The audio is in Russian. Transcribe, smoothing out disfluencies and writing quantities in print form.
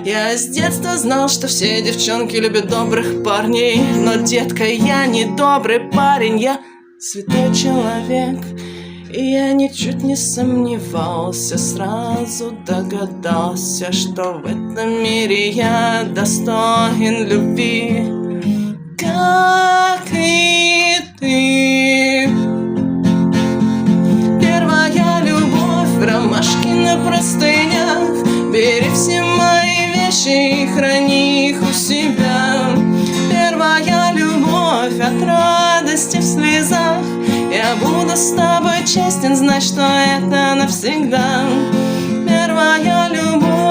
Я с детства знал, что все девчонки любят добрых парней. Но, детка, я не добрый парень, я святой человек. И я ничуть не сомневался, сразу догадался, что в этом мире я достоин любви, как и ты. Первая любовь, ромашки на простынях. Бери все мои вещи и храни их у себя. Первая любовь от радости в слезах. Я буду с тобой честен, знать, что это навсегда. Первая любовь.